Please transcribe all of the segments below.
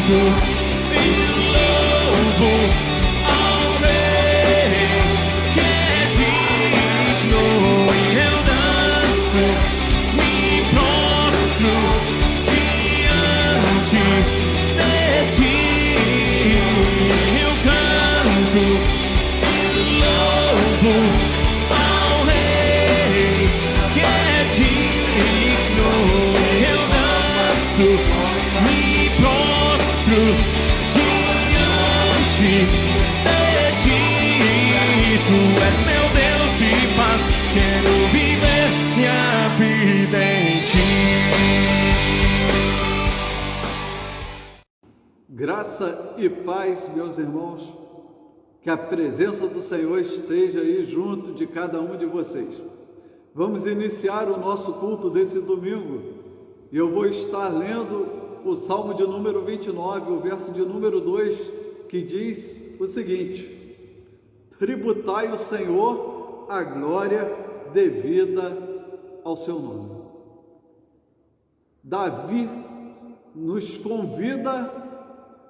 e louvo ao Rei que é digno, e eu danço, me prostro diante de ti. Eu canto e louvo ao Rei que é digno, eu danço, me prostro diante de ti. Tu és meu Deus de paz, quero viver minha vida em ti. Graça e paz, meus irmãos, que a presença do Senhor esteja aí junto de cada um de vocês. Vamos iniciar o nosso culto desse domingo e eu vou estar lendo o Salmo de número 29, o verso de número 2, que diz o seguinte: tributai ao Senhor a glória devida ao seu nome. Davi nos convida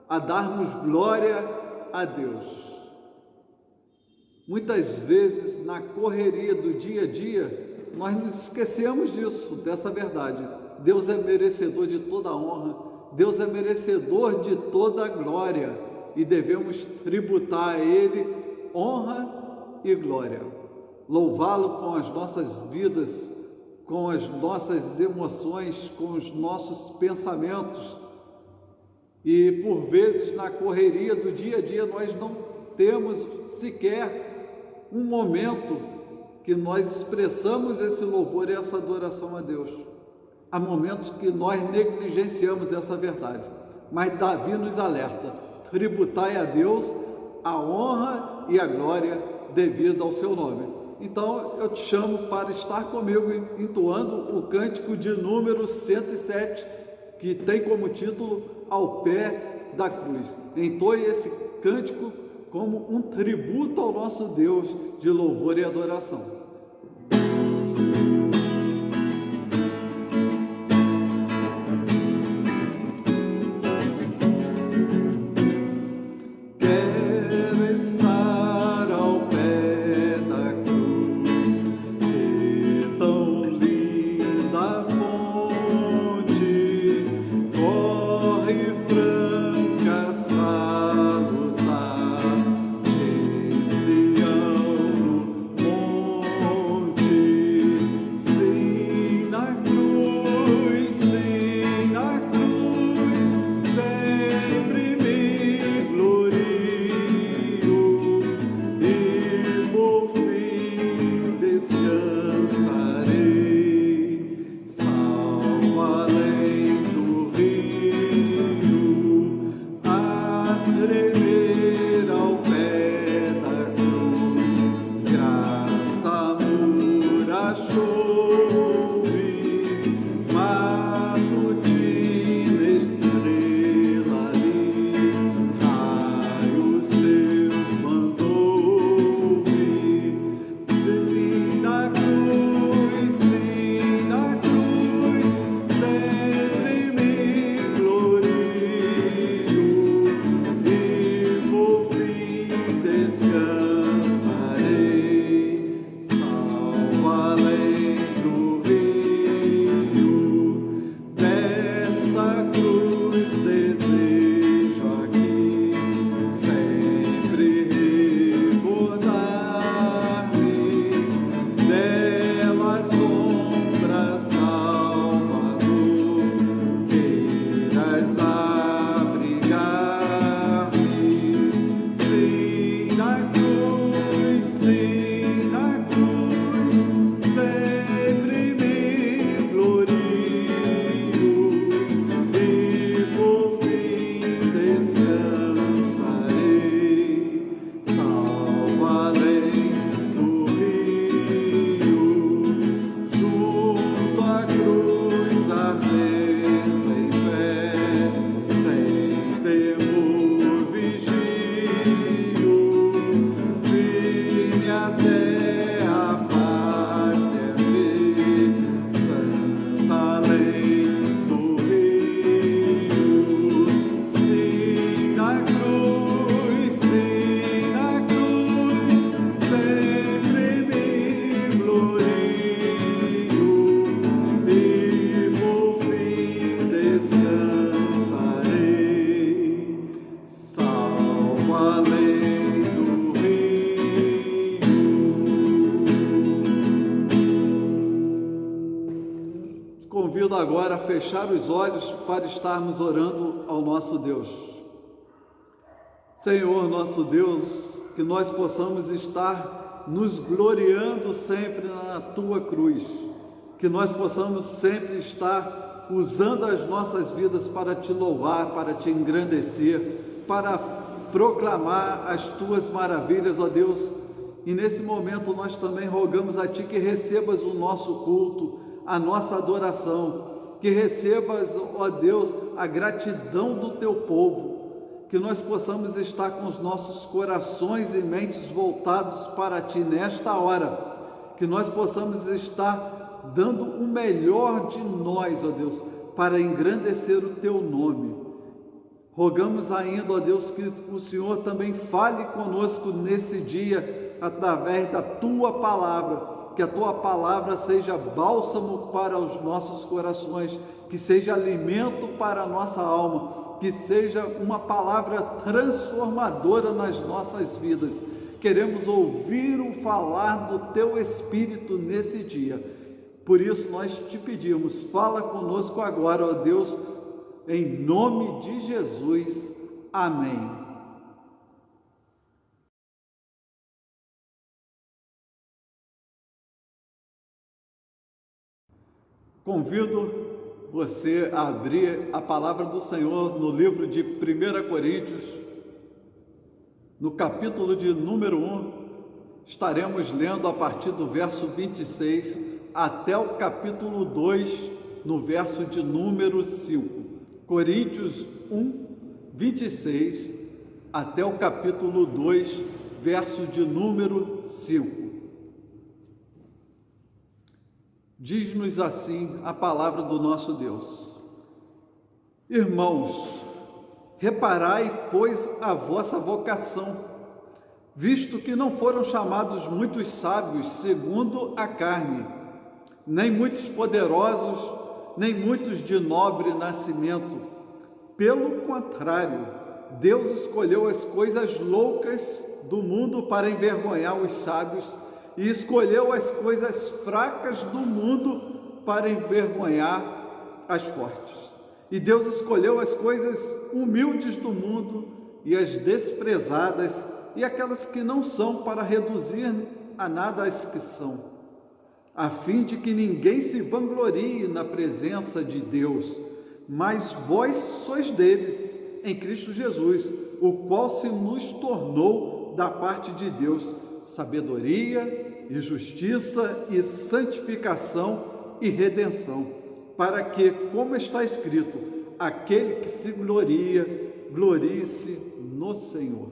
a darmos glória a Deus. Muitas vezes, na correria do dia a dia, nós nos esquecemos disso, dessa verdade. Deus é merecedor de toda a honra, Deus é merecedor de toda a glória e devemos tributar a Ele honra e glória. Louvá-lo com as nossas vidas, com as nossas emoções, com os nossos pensamentos. E por vezes, na correria do dia a dia, nós não temos sequer um momento que nós expressamos esse louvor e essa adoração a Deus. Há momentos que nós negligenciamos essa verdade, mas Davi nos alerta: tributai a Deus a honra e a glória devida ao seu nome. Então eu te chamo para estar comigo entoando o cântico de número 107, que tem como título Ao Pé da Cruz. Entoe esse cântico como um tributo ao nosso Deus de louvor e adoração. fechar os olhos para estarmos orando ao nosso Deus. Senhor, nosso Deus, que nós possamos estar nos gloriando sempre na Tua cruz, que nós possamos sempre estar usando as nossas vidas para Te louvar, para Te engrandecer, para proclamar as Tuas maravilhas, ó Deus. E nesse momento nós também rogamos a Ti que recebas o nosso culto, a nossa adoração, que recebas, ó Deus, a gratidão do Teu povo, que nós possamos estar com os nossos corações e mentes voltados para Ti nesta hora, que nós possamos estar dando o melhor de nós, ó Deus, para engrandecer o Teu nome. Rogamos ainda, ó Deus, que o Senhor também fale conosco nesse dia, através da Tua palavra, que a Tua palavra seja bálsamo para os nossos corações, que seja alimento para a nossa alma, que seja uma palavra transformadora nas nossas vidas. Queremos ouvir o falar do Teu Espírito nesse dia. Por isso nós Te pedimos, fala conosco agora, ó Deus, em nome de Jesus. Amém. Convido você a abrir a palavra do Senhor no livro de 1 Coríntios, no capítulo de número 1, estaremos lendo a partir do verso 26 até o capítulo 2, no verso de número 5. Coríntios 1, 26 até o capítulo 2, verso de número 5. Diz-nos assim a palavra do nosso Deus: Irmãos, reparai, pois, a vossa vocação, visto que não foram chamados muitos sábios segundo a carne, nem muitos poderosos, nem muitos de nobre nascimento. Pelo contrário, Deus escolheu as coisas loucas do mundo para envergonhar os sábios, e escolheu as coisas fracas do mundo para envergonhar as fortes. E Deus escolheu as coisas humildes do mundo e as desprezadas e aquelas que não são, para reduzir a nada as que são, a fim de que ninguém se vanglorie na presença de Deus. Mas vós sois deles em Cristo Jesus, o qual se nos tornou da parte de Deus sabedoria e justiça e santificação e redenção, para que, como está escrito, aquele que se gloria, glorie-se no Senhor.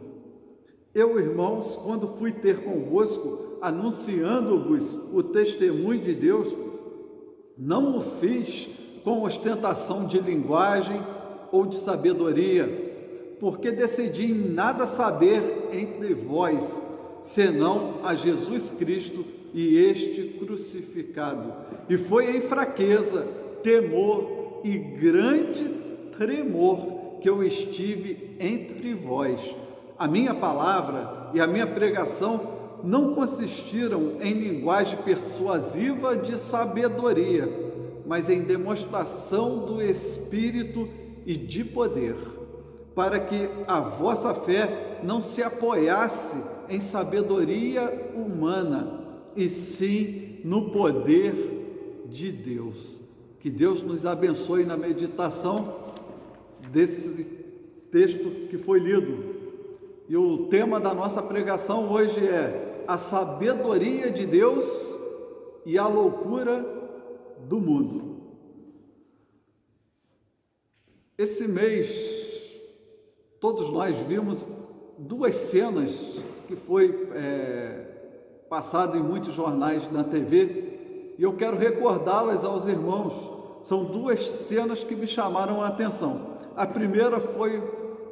Eu, irmãos, quando fui ter convosco, anunciando-vos o testemunho de Deus, não o fiz com ostentação de linguagem ou de sabedoria, porque decidi em nada saber entre vós, senão a Jesus Cristo e este crucificado. E foi em fraqueza, temor e grande tremor que eu estive entre vós. A minha palavra e a minha pregação não consistiram em linguagem persuasiva de sabedoria, mas em demonstração do Espírito e de poder, para que a vossa fé não se apoiasse em sabedoria humana, e sim no poder de Deus. Que Deus nos abençoe na meditação desse texto que foi lido. E o tema da nossa pregação hoje é a sabedoria de Deus e a loucura do mundo. Esse mês, todos nós vimos duas cenas que foi passado em muitos jornais na TV, e eu quero recordá-las aos irmãos. São duas cenas que me chamaram a atenção. A primeira foi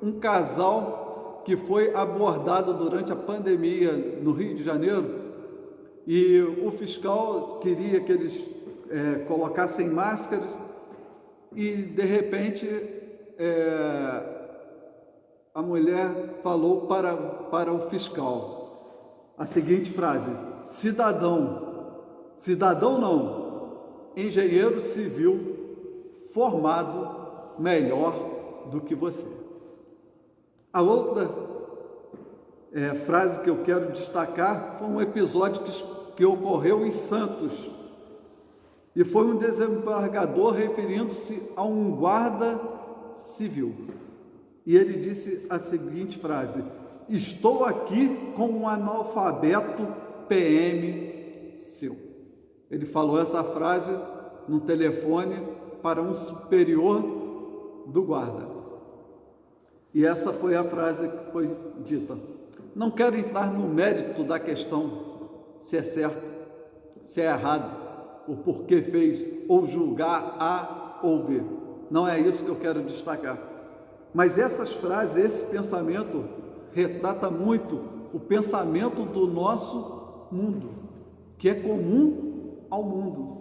um casal que foi abordado durante a pandemia no Rio de Janeiro, e o fiscal queria que eles colocassem máscaras, e de repente a mulher falou para o fiscal a seguinte frase: cidadão não, engenheiro civil, formado melhor do que você. A outra frase que eu quero destacar foi um episódio que ocorreu em Santos, e foi um desembargador referindo-se a um guarda civil, e ele disse a seguinte frase: estou aqui com um analfabeto PM seu. Ele falou essa frase no telefone para um superior do guarda, e essa foi a frase que foi dita. Não quero entrar no mérito da questão, se é certo, se é errado, o porquê fez, ou julgar A ou B. Não é isso que eu quero destacar. Mas essas frases, esse pensamento, retrata muito o pensamento do nosso mundo, que é comum ao mundo.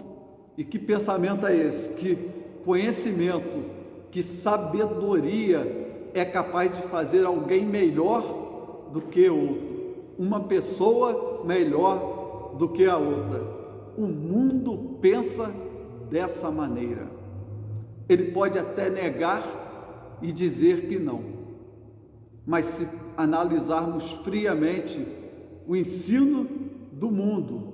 E que pensamento é esse? Que conhecimento, que sabedoria é capaz de fazer alguém melhor do que outro, uma pessoa melhor do que a outra. O mundo pensa dessa maneira. Ele pode até negar e dizer que não, mas se analisarmos friamente o ensino do mundo,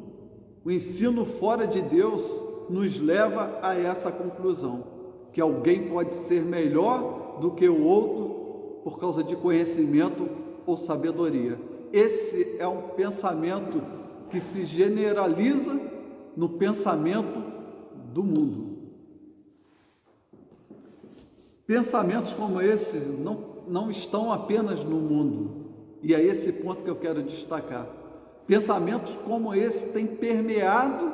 o ensino fora de Deus, nos leva a essa conclusão, que alguém pode ser melhor do que o outro por causa de conhecimento ou sabedoria. Esse é um pensamento que se generaliza no pensamento do mundo. Pensamentos como esse não estão apenas no mundo, e é esse ponto que eu quero destacar. Pensamentos como esse têm permeado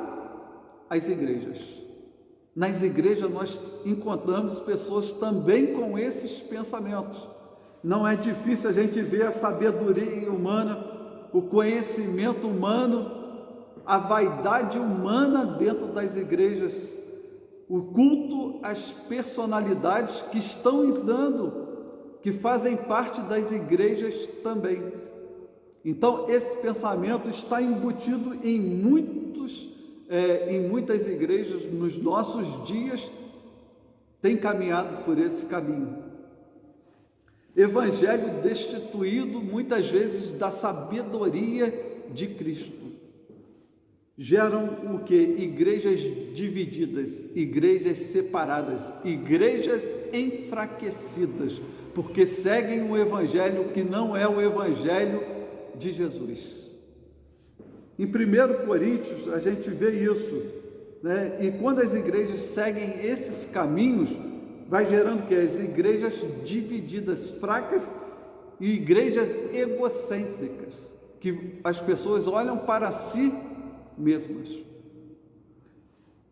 as igrejas. Nas igrejas nós encontramos pessoas também com esses pensamentos. Não é difícil a gente ver a sabedoria humana, o conhecimento humano, a vaidade humana dentro das igrejas, o culto às personalidades que estão entrando, que fazem parte das igrejas também. Então, esse pensamento está embutido em muitas igrejas nos nossos dias, tem caminhado por esse caminho. Evangelho destituído muitas vezes da sabedoria de Cristo. Geram o que? Igrejas divididas, igrejas separadas, igrejas enfraquecidas, porque seguem um evangelho que não é o evangelho de Jesus. Em 1 Coríntios a gente vê isso, né? E quando as igrejas seguem esses caminhos, vai gerando que as igrejas divididas, fracas, e igrejas egocêntricas, que as pessoas olham para si mesmas.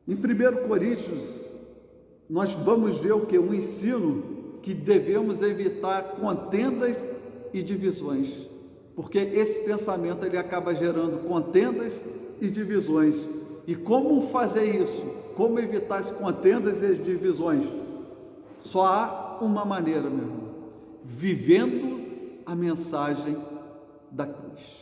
Em 1 Coríntios nós vamos ver o que? Um ensino que devemos evitar contendas e divisões, porque esse pensamento ele acaba gerando contendas e divisões. E como fazer isso? Como evitar as contendas e as divisões? Só há uma maneira, meu irmão: vivendo a mensagem da cruz.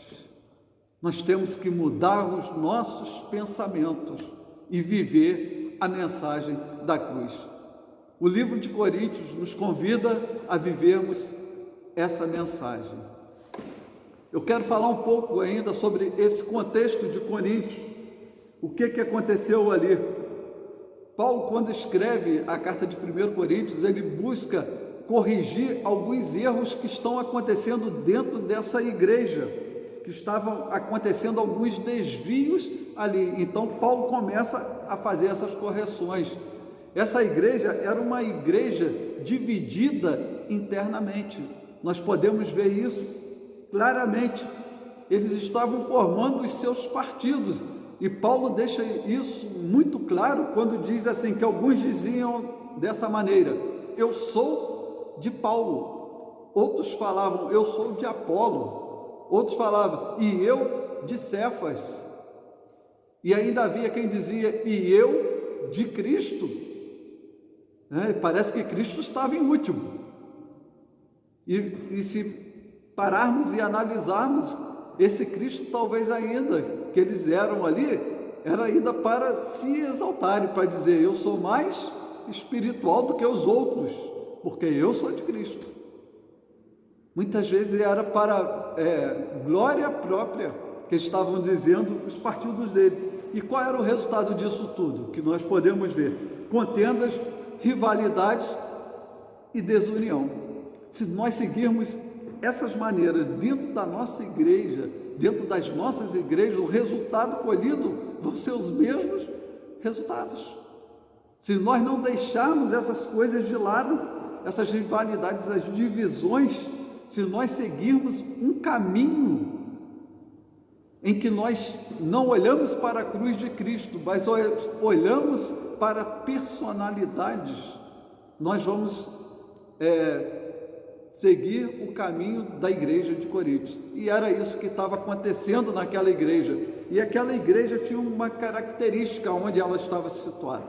Nós temos que mudar os nossos pensamentos e viver a mensagem da cruz. O livro de Coríntios nos convida a vivermos essa mensagem. Eu quero falar um pouco ainda sobre esse contexto de Coríntios. O que aconteceu ali? Paulo, quando escreve a carta de 1 Coríntios, ele busca corrigir alguns erros que estão acontecendo dentro dessa igreja, que estavam acontecendo alguns desvios ali. Então Paulo começa a fazer essas correções. Essa igreja era uma igreja dividida internamente. Nós podemos ver isso claramente. Eles estavam formando os seus partidos, e Paulo deixa isso muito claro quando diz assim, que alguns diziam dessa maneira: eu sou de Paulo. Outros falavam: eu sou de Apolo. Outros falavam: e eu de Cefas. E ainda havia quem dizia: e eu de Cristo. Parece que Cristo estava em último. E se pararmos e analisarmos, esse Cristo talvez ainda, que eles eram ali, era ainda para se exaltarem, para dizer: eu sou mais espiritual do que os outros, porque eu sou de Cristo. Muitas vezes era para glória própria, que estavam dizendo os partidos dele. E qual era o resultado disso tudo? Que nós podemos ver: contendas, rivalidades e desunião. Se nós seguirmos essas maneiras dentro da nossa igreja, dentro das nossas igrejas, o resultado colhido vão ser os mesmos resultados. Se nós não deixarmos essas coisas de lado, essas rivalidades, as divisões, se nós seguirmos um caminho em que nós não olhamos para a cruz de Cristo, mas olhamos para personalidades, nós vamos seguir o caminho da igreja de Coríntios. E era isso que estava acontecendo naquela igreja. E aquela igreja tinha uma característica onde ela estava situada.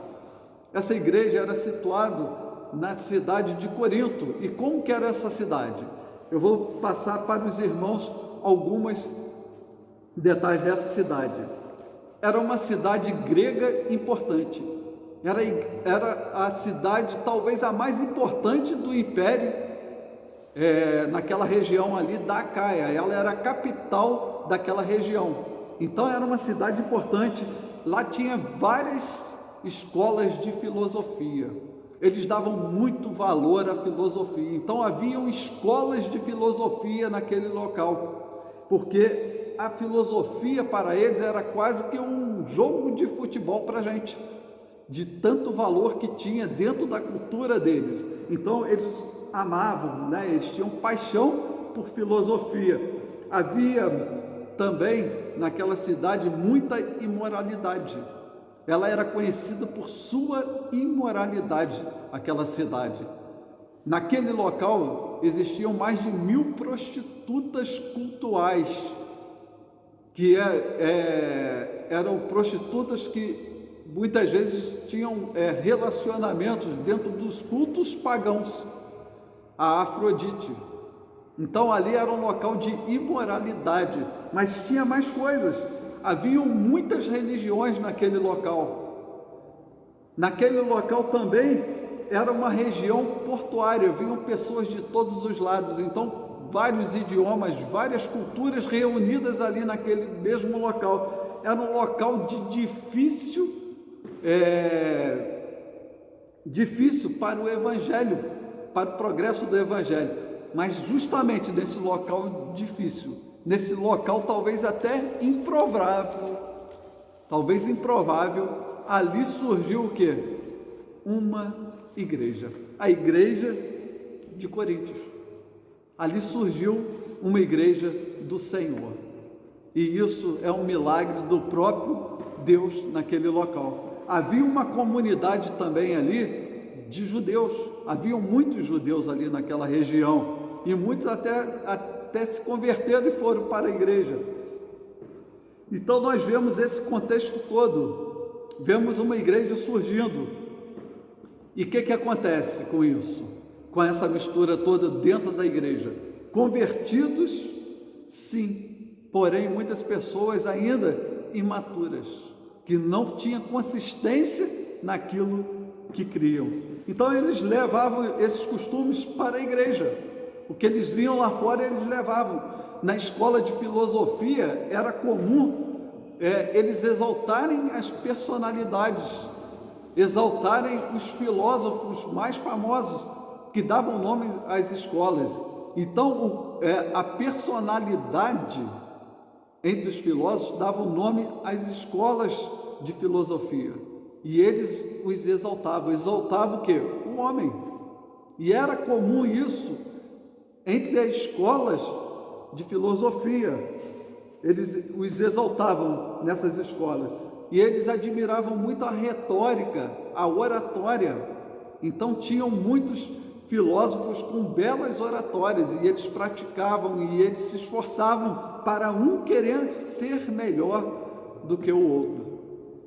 Essa igreja era situada na cidade de Corinto. E como que era essa cidade? Eu vou passar para os irmãos alguns detalhes dessa cidade. Era uma cidade grega importante. Era a cidade talvez a mais importante do império, naquela região ali da Acaia. Ela era a capital daquela região. Então era uma cidade importante. Lá tinha várias escolas de filosofia. Eles davam muito valor à filosofia. Então haviam escolas de filosofia naquele local, porque a filosofia para eles era quase que um jogo de futebol para a gente, de tanto valor que tinha dentro da cultura deles. Então eles amavam, né? Eles tinham paixão por filosofia. Havia também naquela cidade muita imoralidade. Ela era conhecida por sua imoralidade, aquela cidade. Naquele local existiam mais de 1000 prostitutas cultuais, que eram prostitutas que muitas vezes tinham relacionamentos dentro dos cultos pagãos, a Afrodite. Então ali era um local de imoralidade, mas tinha mais coisas. Haviam muitas religiões naquele local. Naquele local também era uma região portuária, vinham pessoas de todos os lados. Então vários idiomas, várias culturas reunidas ali naquele mesmo local. Era um local de difícil para o Evangelho, para o progresso do Evangelho. Mas justamente nesse local difícil, nesse local talvez até improvável, ali surgiu o quê? Uma igreja, a igreja de Coríntios. Ali surgiu uma igreja do Senhor. E isso é um milagre do próprio Deus naquele local. Havia uma comunidade também ali de judeus. Haviam muitos judeus ali naquela região. E muitos até se converteram e foram para a igreja. Então nós vemos esse contexto todo. Vemos uma igreja surgindo. E o que acontece com isso? Com essa mistura toda dentro da igreja? Convertidos, sim, porém muitas pessoas ainda imaturas, que não tinham consistência naquilo que criam. Então eles levavam esses costumes para a igreja. O que eles viam lá fora, eles levavam. Na escola de filosofia era comum eles exaltarem as personalidades, exaltarem os filósofos mais famosos, que davam nome às escolas. Então a personalidade entre os filósofos dava nome às escolas de filosofia. E eles os exaltavam. Exaltavam o quê? O homem. E era comum isso entre as escolas de filosofia. Eles os exaltavam nessas escolas. E eles admiravam muito a retórica, a oratória. Então tinham muitos filósofos com belas oratórias, e eles praticavam e eles se esforçavam para um querer ser melhor do que o outro.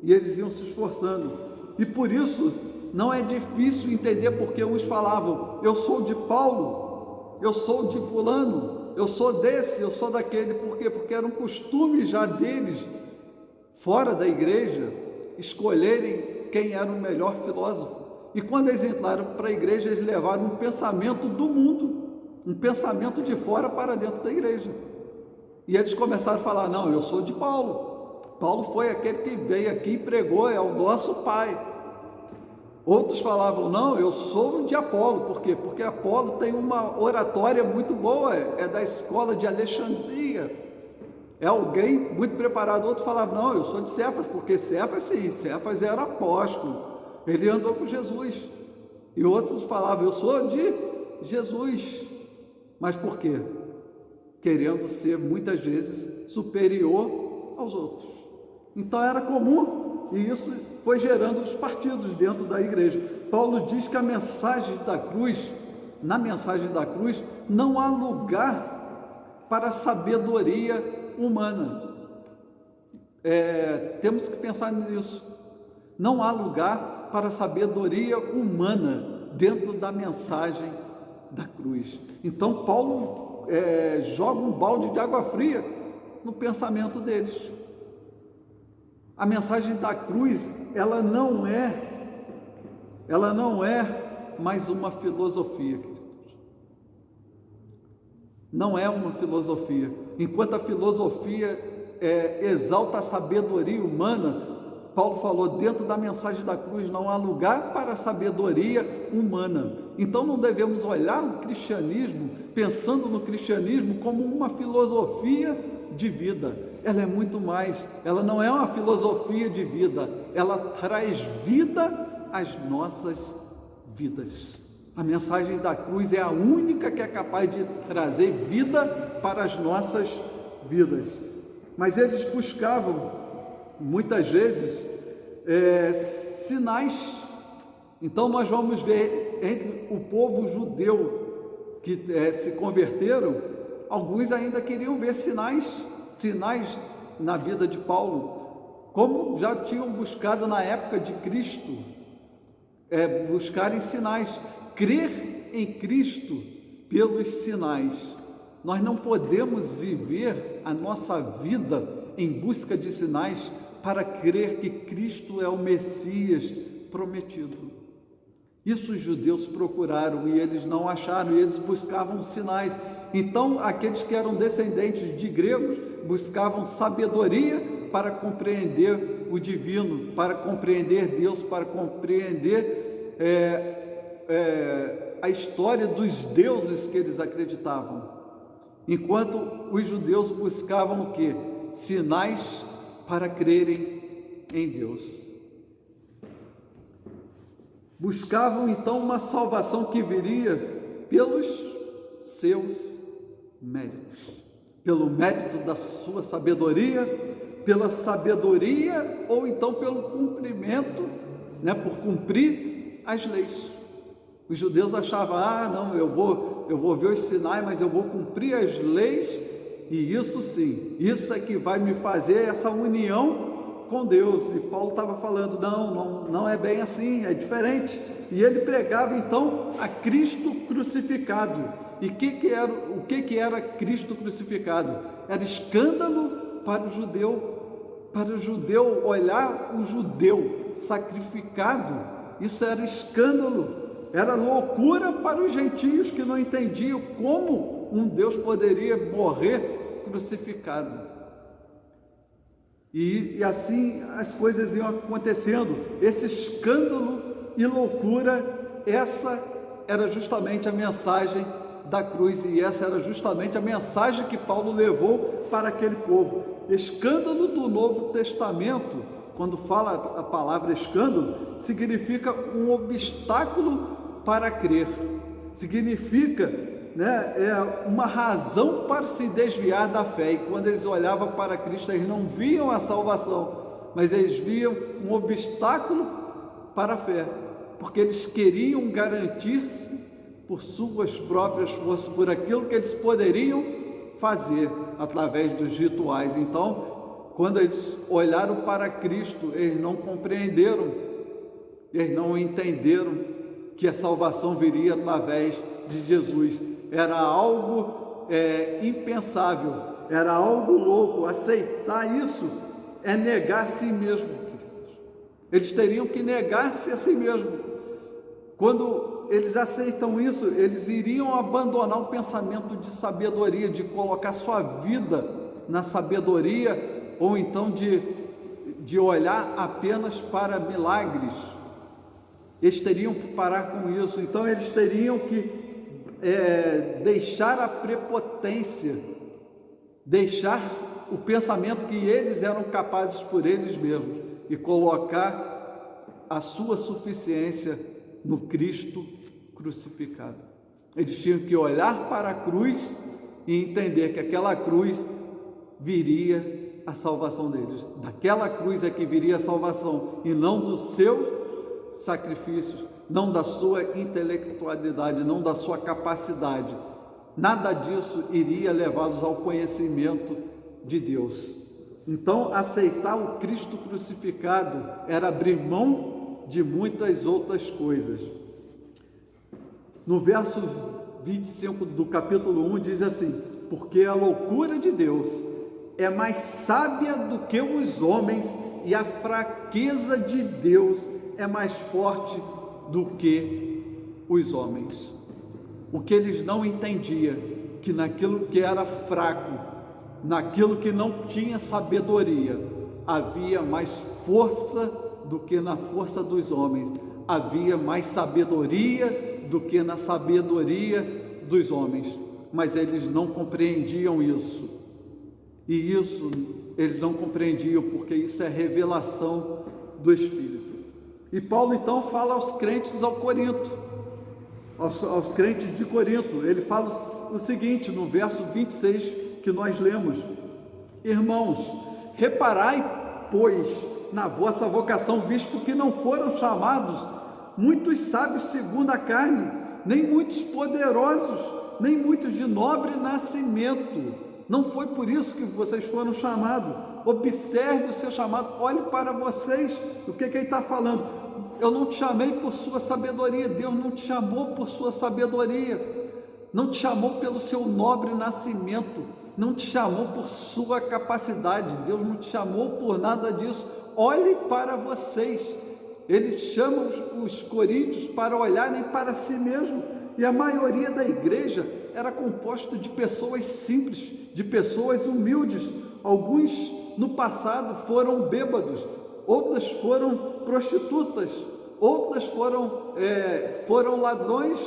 E eles iam se esforçando. E por isso não é difícil entender porque uns falavam: eu sou de Paulo, eu sou de fulano, eu sou desse, eu sou daquele. Por quê? Porque era um costume já deles, fora da igreja, escolherem quem era o melhor filósofo. E quando eles entraram para a igreja, eles levaram um pensamento do mundo, um pensamento de fora para dentro da igreja. E eles começaram a falar: não, eu sou de Paulo. Paulo foi aquele que veio aqui e pregou, é o nosso pai. Outros falavam: não, eu sou de Apolo. Por quê? Porque Apolo tem uma oratória muito boa, é da escola de Alexandria, é alguém muito preparado. Outros falavam: não, eu sou de Cefas, porque Cefas, sim, Cefas era apóstolo, ele andou com Jesus. E outros falavam: eu sou de Jesus. Mas por quê? Querendo ser muitas vezes superior aos outros. Então era comum, e isso foi gerando os partidos dentro da igreja. Paulo diz que a mensagem da cruz, na mensagem da cruz, não há lugar para a sabedoria humana. Temos que pensar nisso. Não há lugar para a sabedoria humana dentro da mensagem da cruz. Então Paulo joga um balde de água fria no pensamento deles. A mensagem da cruz, ela não é mais uma filosofia, queridos. Não é uma filosofia. Enquanto a filosofia exalta a sabedoria humana, Paulo falou: dentro da mensagem da cruz não há lugar para a sabedoria humana. Então não devemos olhar o cristianismo, pensando no cristianismo como uma filosofia de vida. Ela é muito mais, ela não é uma filosofia de vida, ela traz vida às nossas vidas. A mensagem da cruz é a única que é capaz de trazer vida para as nossas vidas. Mas eles buscavam, muitas vezes, sinais. Então nós vamos ver entre o povo judeu que se converteram, alguns ainda queriam ver sinais na vida de Paulo, como já tinham buscado na época de Cristo, buscarem sinais, crer em Cristo pelos sinais. Nós não podemos viver a nossa vida em busca de sinais para crer que Cristo é o Messias prometido. Isso os judeus procuraram e eles não acharam, e eles buscavam sinais. Então, aqueles que eram descendentes de gregos buscavam sabedoria para compreender o divino, para compreender Deus, para compreender a história dos deuses que eles acreditavam. Enquanto os judeus buscavam o quê? Sinais para crerem em Deus. Buscavam então uma salvação que viria pelos seus méritos, pelo mérito da sua sabedoria, pela sabedoria ou então pelo cumprimento, por cumprir as leis. Os judeus achavam: não, eu vou ver os sinais, mas eu vou cumprir as leis, e isso sim, isso é que vai me fazer essa união com Deus. E Paulo estava falando: não é bem assim, é diferente. E ele pregava então a Cristo crucificado. E o que era Cristo crucificado? Era escândalo para o judeu olhar o judeu sacrificado. Isso era escândalo, era loucura para os gentios que não entendiam como um Deus poderia morrer crucificado. E assim as coisas iam acontecendo, esse escândalo e loucura. Essa era justamente a mensagem da cruz, e essa era justamente a mensagem que Paulo levou para aquele povo. Escândalo do Novo Testamento, quando fala a palavra escândalo, significa um obstáculo para crer, significa uma razão para se desviar da fé. E quando eles olhavam para Cristo, eles não viam a salvação, mas eles viam um obstáculo para a fé, porque eles queriam garantir-se por suas próprias forças, por aquilo que eles poderiam fazer através dos rituais. Então, quando eles olharam para Cristo, eles não compreenderam, eles não entenderam que a salvação viria através de Jesus. Era algo impensável, era algo louco. Aceitar isso é negar a si mesmo, queridos. Eles teriam que negar-se a si mesmo. Quando eles aceitam isso, eles iriam abandonar o pensamento de sabedoria, de colocar sua vida na sabedoria, ou então de olhar apenas para milagres. Eles teriam que parar com isso. Então eles teriam que deixar a prepotência, deixar o pensamento que eles eram capazes por eles mesmos e colocar a sua suficiência no Cristo crucificado. Eles tinham que olhar para a cruz e entender que aquela cruz viria a salvação deles. Daquela cruz é que viria a salvação, e não dos seus sacrifícios, não da sua intelectualidade, não da sua capacidade. Nada disso iria levá-los ao conhecimento de Deus. Então, aceitar o Cristo crucificado era abrir mão de muitas outras coisas. No verso 25 do capítulo 1 diz assim: porque a loucura de Deus é mais sábia do que os homens, e a fraqueza de Deus é mais forte do que os homens. O que eles não entendiam, que naquilo que era fraco, naquilo que não tinha sabedoria, havia mais força do que na força dos homens, havia mais sabedoria do que na sabedoria dos homens, mas eles não compreendiam isso, e isso eles não compreendiam, porque isso é revelação do Espírito. E Paulo então fala aos crentes ao Corinto, aos crentes de Corinto, ele fala o seguinte, no verso 26 que nós lemos: irmãos, reparai, pois, na vossa vocação, visto que não foram chamados muitos sábios segundo a carne, nem muitos poderosos, nem muitos de nobre nascimento. Não foi por isso que vocês foram chamados. Observe o seu chamado, olhe para vocês. O que ele está falando? Eu não te chamei por sua sabedoria, Deus não te chamou por sua sabedoria, não te chamou pelo seu nobre nascimento, não te chamou por sua capacidade, Deus não te chamou por nada disso. Olhe para vocês. Ele chama os coríntios para olharem para si mesmo, e a maioria da igreja era composta de pessoas simples, de pessoas humildes. Alguns no passado foram bêbados, outras foram prostitutas, outras foram ladrões,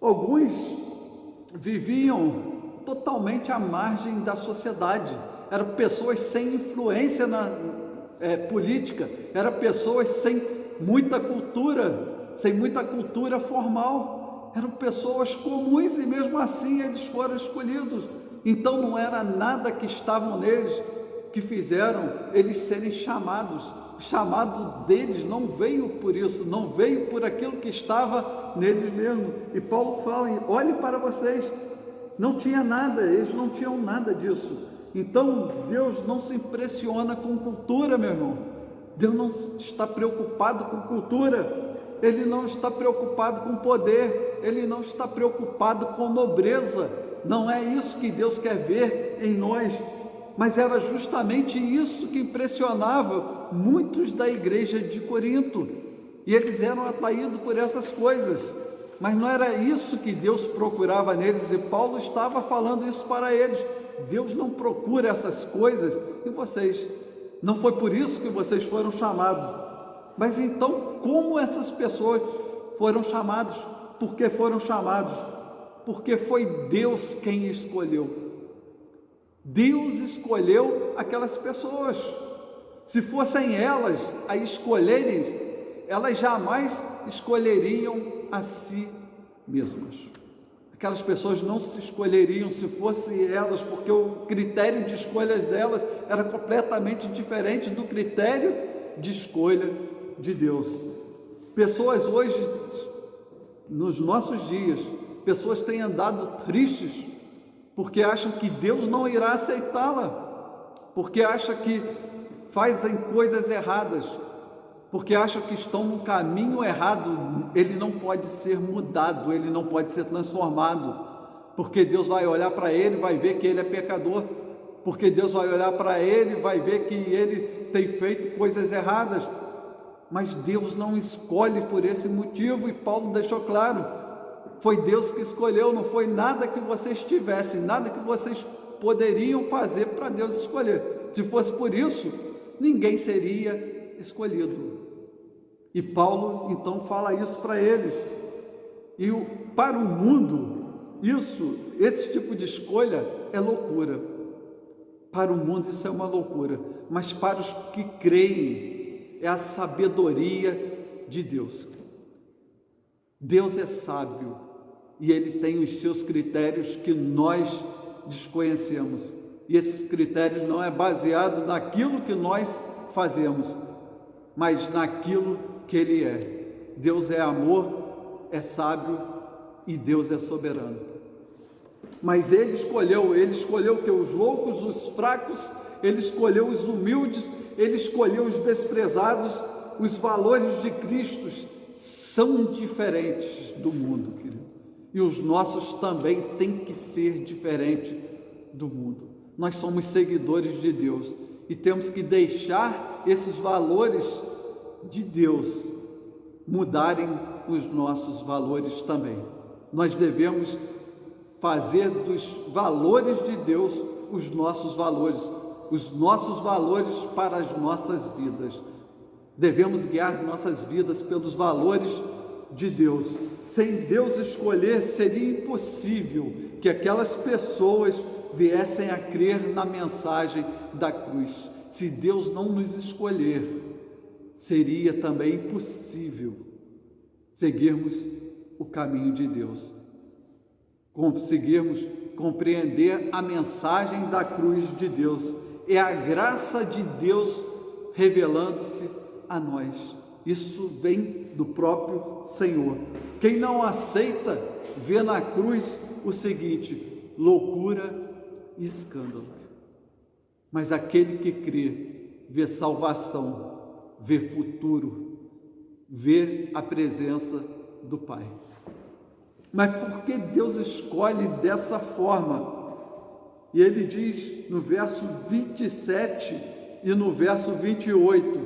alguns viviam totalmente à margem da sociedade, eram pessoas sem influência política, eram pessoas sem muita cultura formal, eram pessoas comuns, e mesmo assim eles foram escolhidos. Então não era nada que estavam neles que fizeram eles serem chamados. O chamado deles não veio por isso, não veio por aquilo que estava neles mesmo. E Paulo fala: olhe para vocês, não tinha nada, eles não tinham nada disso. Então Deus não se impressiona com cultura, meu irmão. Deus não está preocupado com cultura, Ele não está preocupado com poder, Ele não está preocupado com nobreza. Não é isso que Deus quer ver em nós. Mas era justamente isso que impressionava muitos da igreja de Corinto, e eles eram atraídos por essas coisas, mas não era isso que Deus procurava neles, e Paulo estava falando isso para eles. Deus não procura essas coisas em vocês, não foi por isso que vocês foram chamados. Mas então, como essas pessoas foram chamados? Por que foram chamados? Porque foi Deus quem escolheu. Deus escolheu aquelas pessoas. Se fossem elas a escolherem, elas jamais escolheriam a si mesmas. Aquelas pessoas não se escolheriam se fossem elas, porque o critério de escolha delas era completamente diferente do critério de escolha de Deus. Pessoas hoje, nos nossos dias, pessoas têm andado tristes porque acham que Deus não irá aceitá-la, porque acham que fazem coisas erradas, porque acham que estão no caminho errado. Ele não pode ser mudado, ele não pode ser transformado, porque Deus vai olhar para ele, vai ver que ele é pecador, porque Deus vai olhar para ele, vai ver que ele tem feito coisas erradas. mas Deus não escolhe por esse motivo, e Paulo deixou claro, foi Deus que escolheu, não foi nada que vocês tivessem, nada que vocês poderiam fazer para Deus escolher. Se fosse por isso, ninguém seria escolhido. E Paulo então fala isso para eles. E para o mundo, esse tipo de escolha é loucura. Para o mundo isso é uma loucura, mas para os que creem é a sabedoria de Deus. Deus é sábio e Ele tem os seus critérios que nós desconhecemos. E esses critérios não é baseado naquilo que nós fazemos, mas naquilo que Ele é. Deus é amor, é sábio e Deus é soberano. Mas Ele escolheu que os loucos, os fracos, Ele escolheu os humildes, Ele escolheu os desprezados. Os valores de Cristo são diferentes do mundo, querido. E os nossos também têm que ser diferentes do mundo. Nós somos seguidores de Deus e temos que deixar esses valores de Deus mudarem os nossos valores também. Nós devemos fazer dos valores de Deus os nossos valores para as nossas vidas. Devemos guiar nossas vidas pelos valores de Deus. Sem Deus escolher, seria impossível que aquelas pessoas viessem a crer na mensagem da cruz. Se Deus não nos escolher, seria também impossível seguirmos o caminho de Deus, conseguirmos compreender a mensagem da cruz de Deus. É a graça de Deus revelando-se a nós. Isso vem do próprio Senhor. Quem não aceita vê na cruz o seguinte: loucura e escândalo. Mas aquele que crê vê salvação, vê futuro, vê a presença do Pai. Mas por que Deus escolhe dessa forma? E Ele diz no verso 27 e no verso 28,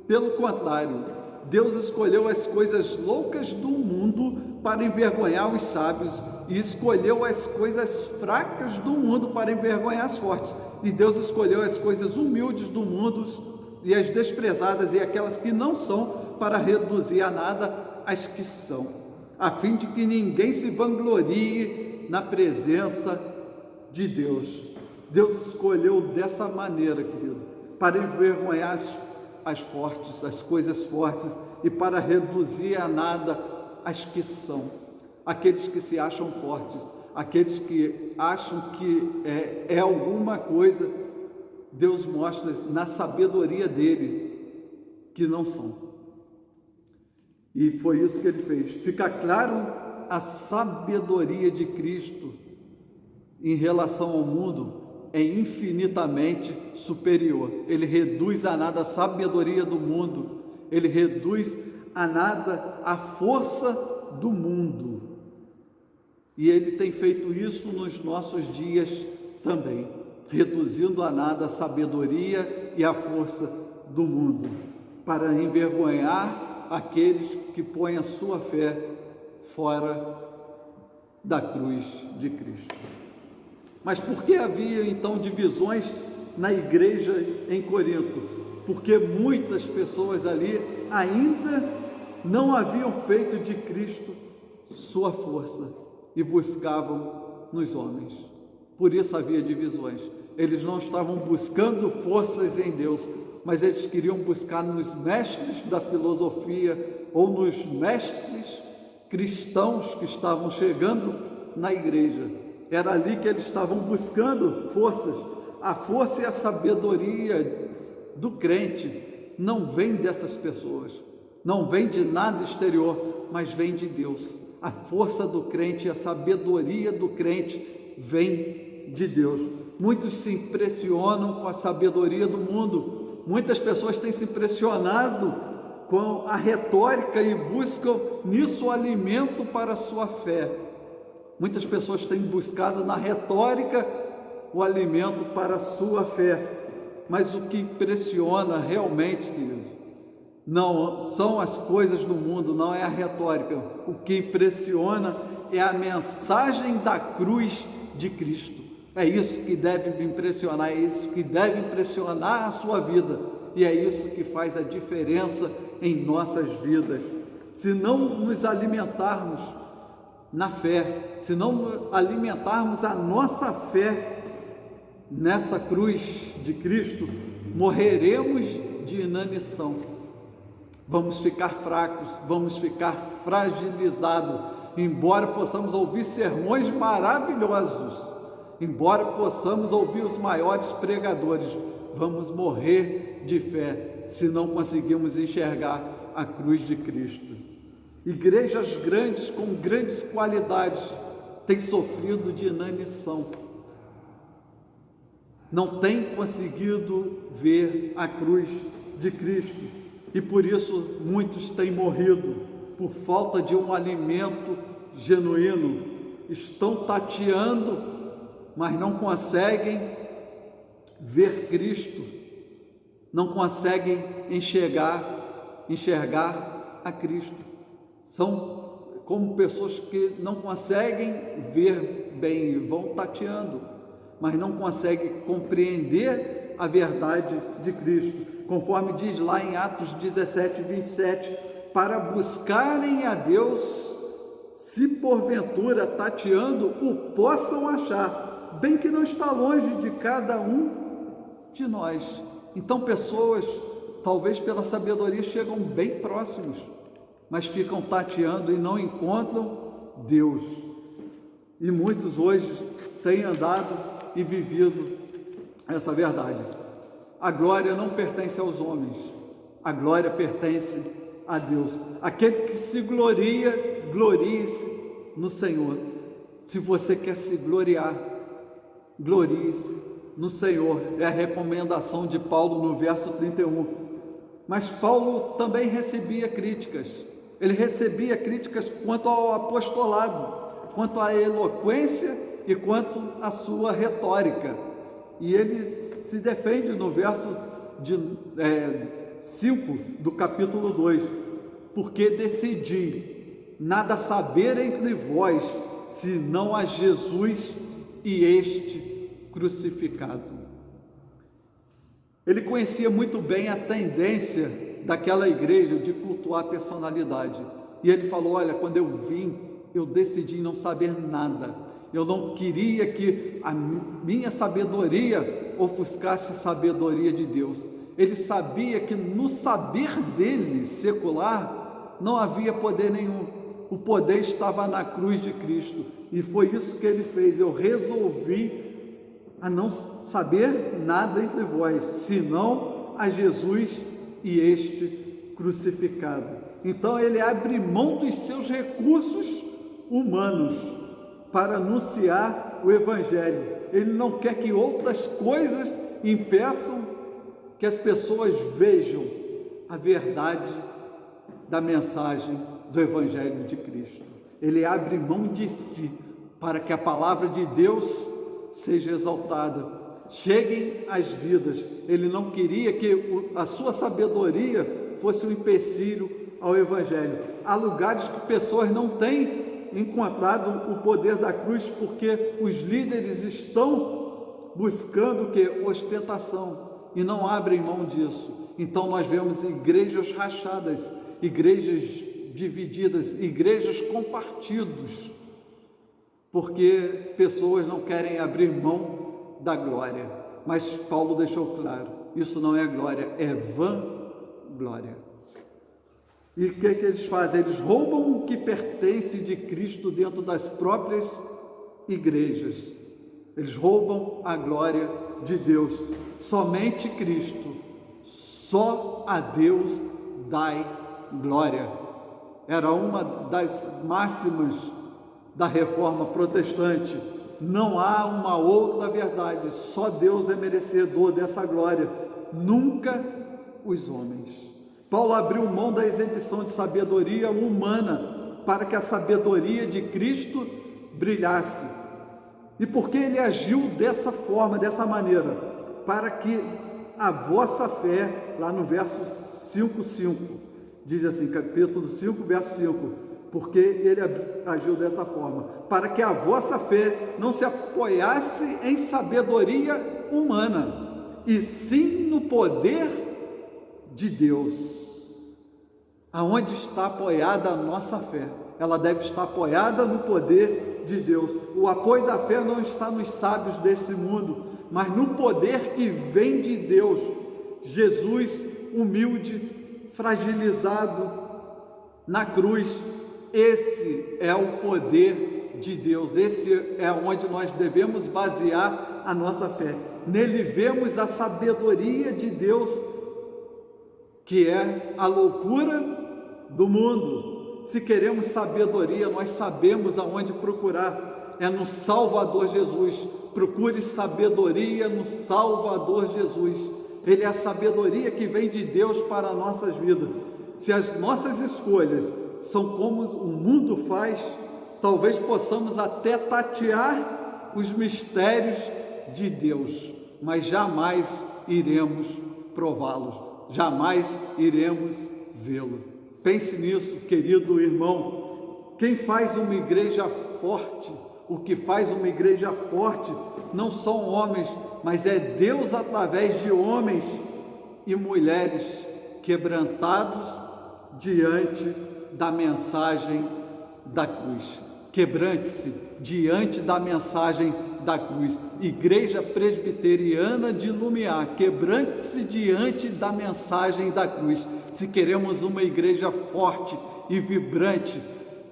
pelo contrário, Deus escolheu as coisas loucas do mundo para envergonhar os sábios, e escolheu as coisas fracas do mundo para envergonhar as fortes. E Deus escolheu as coisas humildes do mundo e as desprezadas e aquelas que não são, para reduzir a nada as que são, a fim de que ninguém se vanglorie na presença de Deus. Deus escolheu dessa maneira, querido, para envergonhar as fortes, as coisas fortes, e para reduzir a nada as que são, aqueles que se acham fortes, aqueles que acham que é alguma coisa. Deus mostra na sabedoria dele que não são. E foi isso que Ele fez. Fica claro a sabedoria de Cristo em relação ao mundo é infinitamente superior. Ele reduz a nada a sabedoria do mundo, Ele reduz a nada a força do mundo. E Ele tem feito isso nos nossos dias também, reduzindo a nada a sabedoria e a força do mundo, para envergonhar aqueles que põem a sua fé fora da cruz de Cristo. Mas por que havia então divisões na igreja em Corinto? Porque muitas pessoas ali ainda não haviam feito de Cristo sua força e buscavam nos homens. Por isso havia divisões. Eles não estavam buscando forças em Deus, mas eles queriam buscar nos mestres da filosofia ou nos mestres cristãos que estavam chegando na igreja. Era ali que eles estavam buscando forças. A força e a sabedoria do crente não vem dessas pessoas, não vem de nada exterior, mas vem de Deus. A força do crente e a sabedoria do crente vem de Deus. Muitos se impressionam com a sabedoria do mundo. Muitas pessoas têm se impressionado com a retórica e buscam nisso o alimento para a sua fé. Muitas pessoas têm buscado na retórica o alimento para a sua fé. Mas o que impressiona realmente, queridos, não são as coisas do mundo, não é a retórica. O que impressiona é a mensagem da cruz de Cristo. É isso que deve me impressionar, é isso que deve impressionar a sua vida, e é isso que faz a diferença em nossas vidas. Se não nos alimentarmos na fé, se não alimentarmos a nossa fé nessa cruz de Cristo, morreremos de inanição. Vamos ficar fracos, vamos ficar fragilizados, embora possamos ouvir sermões maravilhosos, embora possamos ouvir os maiores pregadores, vamos morrer de fé se não conseguirmos enxergar a cruz de Cristo. Igrejas grandes, com grandes qualidades, têm sofrido de inanição, não têm conseguido ver a cruz de Cristo, e por isso muitos têm morrido por falta de um alimento genuíno. Estão tateando, mas não conseguem ver Cristo, não conseguem enxergar a Cristo. São como pessoas que não conseguem ver bem, vão tateando, mas não conseguem compreender a verdade de Cristo, conforme diz lá em Atos 17, 27, para buscarem a Deus, se porventura tateando o possam achar, bem que não está longe de cada um de nós. Então pessoas, talvez pela sabedoria, chegam bem próximos, mas ficam tateando e não encontram Deus. E muitos hoje têm andado e vivido essa verdade. A glória não pertence aos homens, a glória pertence a Deus. Aquele que se gloria, glorie-se no Senhor. Se você quer se gloriar, glorie-se no Senhor. É a recomendação de Paulo no verso 31. Mas Paulo também recebia críticas. Ele recebia críticas quanto ao apostolado, quanto à eloquência e quanto à sua retórica. E ele se defende no verso 5 do capítulo 2. Porque decidi nada saber entre vós, senão a Jesus e este crucificado. Ele conhecia muito bem a tendência daquela igreja de cultuar a personalidade. E ele falou: olha, quando eu vim, eu decidi não saber nada. Eu não queria que a minha sabedoria ofuscasse a sabedoria de Deus. Ele sabia que no saber dele, secular, não havia poder nenhum. O poder estava na cruz de Cristo. E foi isso que ele fez. Eu resolvi a não saber nada entre vós, senão a Jesus e este crucificado. Então ele abre mão dos seus recursos humanos para anunciar o Evangelho. Ele não quer que outras coisas impeçam que as pessoas vejam a verdade da mensagem do Evangelho de Cristo. Ele abre mão de si para que a palavra de Deus seja exaltada, cheguem às vidas. Ele não queria que a sua sabedoria fosse um empecilho ao Evangelho. Há lugares que pessoas não têm encontrado o poder da cruz porque os líderes estão buscando o que? Ostentação, e não abrem mão disso. Então nós vemos igrejas rachadas, igrejas divididas, igrejas com partidos, porque pessoas não querem abrir mão da glória. Mas Paulo deixou claro, isso não é glória, é vã glória. E o que eles fazem? Eles roubam o que pertence de Cristo dentro das próprias igrejas. Eles roubam a glória de Deus. Somente Cristo, só a Deus dai glória. Era uma das máximas da reforma protestante. Não há uma outra verdade, só Deus é merecedor dessa glória, nunca os homens. Paulo abriu mão da exibição de sabedoria humana para que a sabedoria de Cristo brilhasse. E por que ele agiu dessa forma, dessa maneira? Para que a vossa fé, lá no verso 5:5, diz assim, capítulo 5, verso 5, porque ele agiu dessa forma, para que a vossa fé não se apoiasse em sabedoria humana, e sim no poder de Deus. Aonde está apoiada a nossa fé? Ela deve estar apoiada no poder de Deus. O apoio da fé não está nos sábios desse mundo, mas no poder que vem de Deus. Jesus, humilde, fragilizado na cruz, esse é o poder de Deus. Esse é onde nós devemos basear a nossa fé. Nele vemos a sabedoria de Deus, que é a loucura do mundo. Se queremos sabedoria, nós sabemos aonde procurar. É no Salvador Jesus. Procure sabedoria no Salvador Jesus. Ele é a sabedoria que vem de Deus para as nossas vidas. Se as nossas escolhas são como o mundo faz, talvez possamos até tatear os mistérios de Deus, mas jamais iremos prová-los, jamais iremos vê-lo. Pense nisso, querido irmão. Quem faz uma igreja forte, o que faz uma igreja forte, não são homens, mas é Deus através de homens e mulheres quebrantados diante da mensagem da cruz. Quebrante-se diante da mensagem da cruz. Igreja Presbiteriana de Lumiar, quebrante-se diante da mensagem da cruz. Se queremos uma igreja forte e vibrante,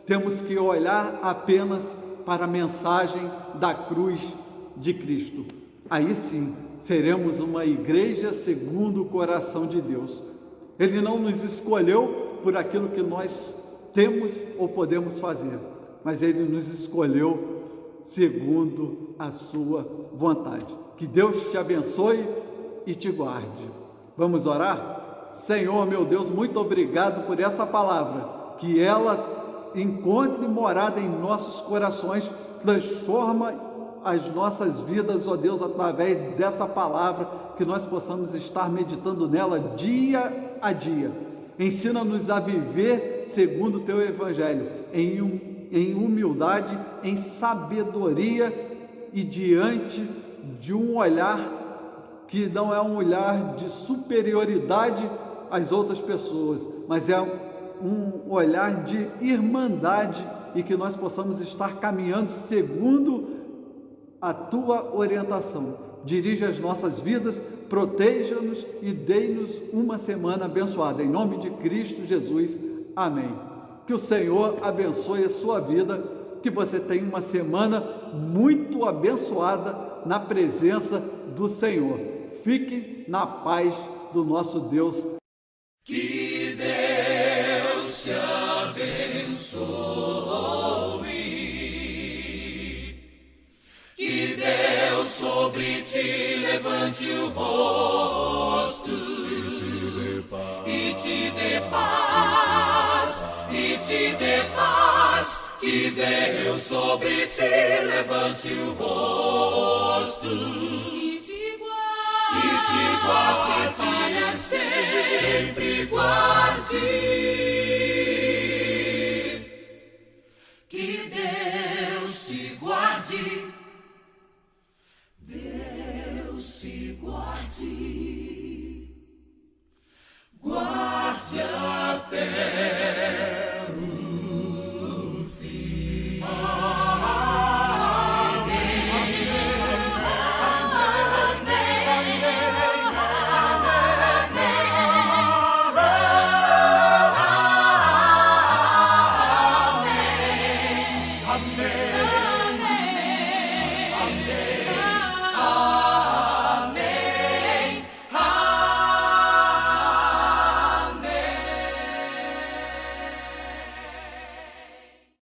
temos que olhar apenas para a mensagem da cruz de Cristo. Aí sim, seremos uma igreja segundo o coração de Deus. Ele não nos escolheu por aquilo que nós temos ou podemos fazer, mas Ele nos escolheu segundo a sua vontade. Que Deus te abençoe e te guarde. Vamos orar? Senhor, meu Deus, muito obrigado por essa palavra, que ela encontre morada em nossos corações, transforma as nossas vidas, ó Deus, através dessa palavra, que nós possamos estar meditando nela dia a dia. Ensina-nos a viver segundo o Teu Evangelho, em humildade, em sabedoria e diante de um olhar que não é um olhar de superioridade às outras pessoas, mas é um olhar de irmandade, e que nós possamos estar caminhando segundo a Tua orientação. Dirige as nossas vidas, proteja-nos e dê-nos uma semana abençoada. Em nome de Cristo Jesus. Amém. Que o Senhor abençoe a sua vida, que você tenha uma semana muito abençoada na presença do Senhor. Fique na paz do nosso Deus. Que Deus te abençoe. Que Deus sobre ti levante o rosto e te dê paz, e te dê paz. Que Deus sobre ti levante o rosto e te guarde para sempre, guarde. Que Deus te guarde, Deus te guarde, guarde até o fim. Amém.